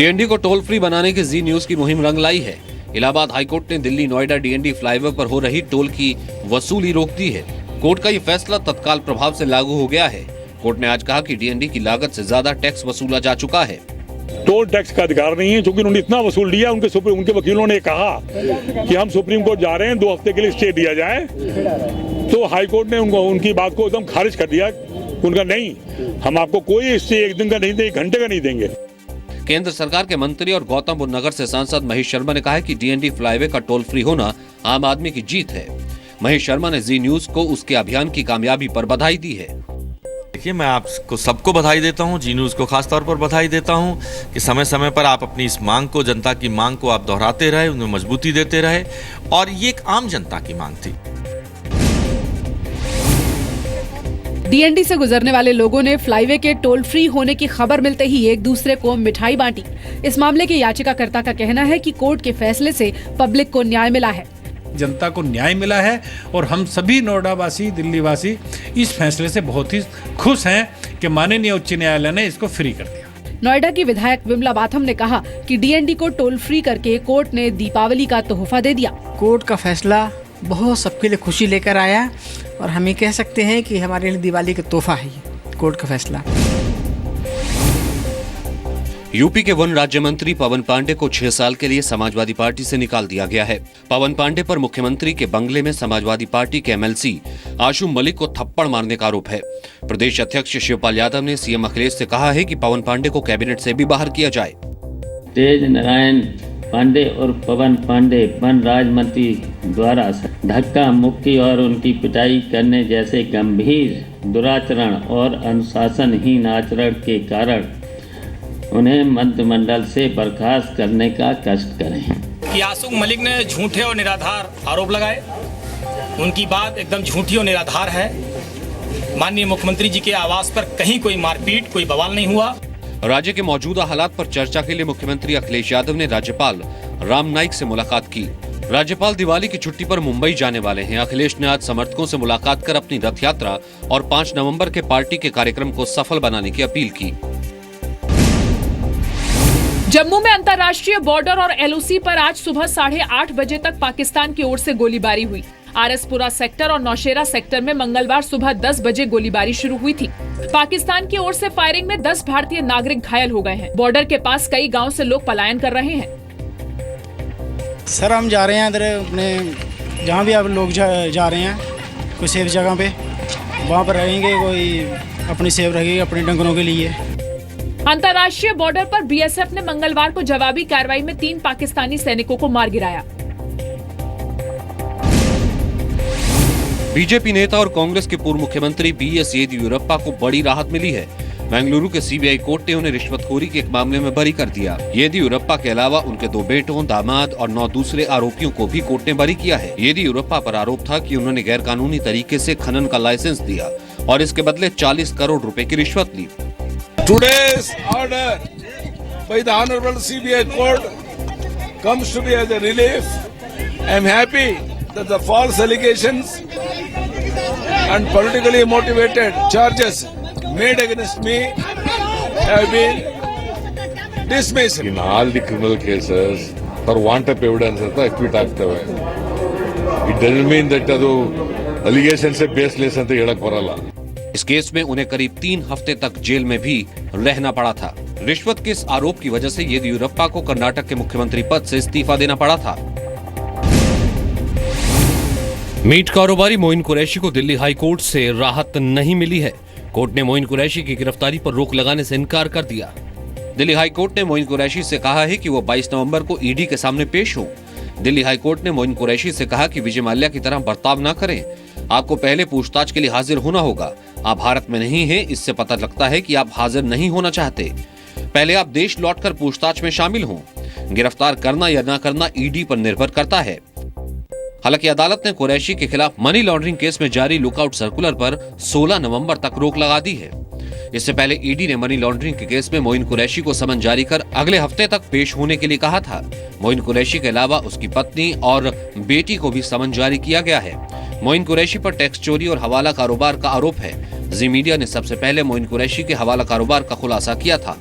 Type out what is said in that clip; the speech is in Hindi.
डीएनडी को टोल फ्री बनाने की जी न्यूज की मुहिम रंग लाई है। इलाहाबाद हाईकोर्ट ने दिल्ली नोएडा डीएनडी फ्लाईओवर पर हो रही टोल की वसूली रोक दी है। कोर्ट का ये फैसला तत्काल प्रभाव से लागू हो गया है। कोर्ट ने आज कहा कि डीएनडी की लागत से ज्यादा टैक्स वसूला जा चुका है। टोल टैक्स का अधिकार नहीं है, क्योंकि उन्होंने इतना वसूल लिया। उनके वकीलों ने कहा कि हम सुप्रीम कोर्ट जा रहे हैं, 2 हफ्ते के लिए स्टे दिया जाए, तो हाई कोर्ट ने उनकी बात को एकदम खारिज कर दिया। उनका नहीं, हम आपको कोई स्टे 1 दिन का नहीं देंगे, 1 घंटे का नहीं देंगे। केंद्र सरकार के मंत्री और गौतम बुद्ध नगर से सांसद महेश शर्मा ने कहा है कि डीएनडी फ्लाईवे का टोल फ्री होना आम आदमी की जीत है। महेश शर्मा ने जी न्यूज को उसके अभियान की कामयाबी पर बधाई दी है। देखिए, मैं आपको सबको बधाई देता हूं, जी न्यूज को खास तौर पर बधाई देता हूं कि समय समय पर आप अपनी इस मांग को, जनता की मांग को आप दोहराते रहे, उन्हें मजबूती देते रहे, और ये एक आम जनता की मांग थी। डीएनडी से गुजरने वाले लोगों ने फ्लाईवे के टोल फ्री होने की खबर मिलते ही एक दूसरे को मिठाई बांटी। इस मामले के याचिकाकर्ता का कहना है कि कोर्ट के फैसले से पब्लिक को न्याय मिला है, जनता को न्याय मिला है, और हम सभी नोएडा वासी, दिल्ली वासी इस फैसले से बहुत ही खुश हैं कि माननीय उच्च न्यायालय ने इसको फ्री कर दिया। नोएडा की विधायक विमला बाथम ने कहा कि डीएनडी को टोल फ्री करके कोर्ट ने दीपावली का तोहफा दे दिया। कोर्ट का फैसला बहुत सबके लिए खुशी लेकर आया, और हम ये कह सकते हैं कि हमारे लिए दिवाली का तोहफा है ये कोर्ट का फैसला। यूपी के वन राज्य मंत्री पवन पांडे को 6 साल के लिए समाजवादी पार्टी से निकाल दिया गया है। पवन पांडे पर मुख्यमंत्री के बंगले में समाजवादी पार्टी के एमएलसी आशु मलिक को थप्पड़ मारने का आरोप है। प्रदेश अध्यक्ष शिवपाल यादव ने सीएम अखिलेश से कहा है कि पवन पांडे को कैबिनेट से भी बाहर किया जाए। तेज नारायण पांडे और पवन पांडे वन राज्य मंत्री द्वारा धक्का मुक्की और उनकी पिटाई करने जैसे गंभीर दुराचरण और अनुशासनहीन आचरण के कारण उन्हें मंत्रिमंडल से बर्खास्त करने का कष्ट करें। कि आशु मलिक ने झूठे और निराधार आरोप लगाए, उनकी बात एकदम झूठी और निराधार है। माननीय मुख्यमंत्री जी के आवास पर कहीं कोई मारपीट, कोई बवाल नहीं हुआ। राज्य के मौजूदा हालात पर चर्चा के लिए मुख्यमंत्री अखिलेश यादव ने राज्यपाल राम नाईक से मुलाकात की। राज्यपाल दिवाली की छुट्टी पर मुंबई जाने वाले हैं। अखिलेश ने आज समर्थकों से मुलाकात कर अपनी रथ यात्रा और 5 नवंबर के पार्टी के कार्यक्रम को सफल बनाने की अपील की। जम्मू में अंतर्राष्ट्रीय बॉर्डर और एलओसी पर आज सुबह 8:30 बजे तक पाकिस्तान की ओर से गोलीबारी हुई। आरएसपुरा सेक्टर और नौशेरा सेक्टर में मंगलवार सुबह 10 बजे गोलीबारी शुरू हुई थी। पाकिस्तान की ओर से फायरिंग में 10 भारतीय नागरिक घायल हो गए हैं। बॉर्डर के पास कई गांव से लोग पलायन कर रहे हैं। सर, हम जा रहे हैं इधर अपने जहाँ भी आप लोग जा रहे हैं, कोई सेफ जगह पे, वहाँ पर रहेंगे, कोई अपनी सेफ रखेगी अपने डंगरों के लिए। अंतर्राष्ट्रीय बॉर्डर पर बीएसएफ ने मंगलवार को जवाबी कार्रवाई में 3 पाकिस्तानी सैनिकों को मार गिराया। बीजेपी नेता और कांग्रेस के पूर्व मुख्यमंत्री बीएस येदियुरप्पा को बड़ी राहत मिली है। बेंगलुरु के सीबीआई कोर्ट ने उन्हें रिश्वतखोरी के एक मामले में बरी कर दिया। येदियुरप्पा के अलावा उनके 2 बेटों, दामाद और 9 दूसरे आरोपियों को भी कोर्ट ने बरी किया है। येदियुरप्पा पर आरोप था कि उन्होंने गैरकानूनी तरीके से खनन का लाइसेंस दिया और इसके बदले 40 करोड़ रुपए की रिश्वत ली। Today's order by the Honorable CBI Court comes to be as a relief. I am happy that the false allegations and politically motivated charges made against me have been dismissed. In all the criminal cases, for want of evidence, acquit ಆಗ್ತವೆ. It doesn't mean that ಅದು allegations baseless ಅಂತ ಹೇಳಕ್ ಬರಲ್ಲ. इस केस में उन्हें करीब 3 हफ्ते तक जेल में भी रहना पड़ा था। रिश्वत के इस आरोप की वजह से येदियुरप्पा को कर्नाटक के मुख्यमंत्री पद से इस्तीफा देना पड़ा था। मीट कारोबारी मोइन कुरैशी को दिल्ली हाई कोर्ट से राहत नहीं मिली है। कोर्ट ने मोइन कुरैशी की गिरफ्तारी पर रोक लगाने से इनकार कर दिया। दिल्ली हाई कोर्ट ने मोइन कुरैशी से कहा है कि वो 22 नवंबर को ईडी के सामने पेश हो। दिल्ली हाई कोर्ट ने मोइन कुरैशी से कहा कि विजय माल्या की तरह बर्ताव न करें। आपको पहले पूछताछ के लिए हाजिर होना होगा। आप भारत में नहीं हैं, इससे पता लगता है कि आप हाजिर नहीं होना चाहते। पहले आप देश लौटकर पूछताछ में शामिल हों। गिरफ्तार करना या न करना ईडी पर निर्भर करता है। हालांकि अदालत ने कुरैशी के खिलाफ मनी लॉन्ड्रिंग केस में जारी लुकआउट सर्कुलर पर 16 नवंबर तक रोक लगा दी है। इससे पहले ईडी ने मनी लॉन्ड्रिंग के केस में मोइन कुरैशी को समन जारी कर अगले हफ्ते तक पेश होने के लिए कहा था। मोइन कुरैशी के अलावा उसकी पत्नी और बेटी को भी समन जारी किया गया है। मोइन कुरैशी पर टैक्स चोरी और हवाला कारोबार का आरोप है। जी मीडिया ने सबसे पहले मोइन कुरैशी के हवाला कारोबार का खुलासा किया था।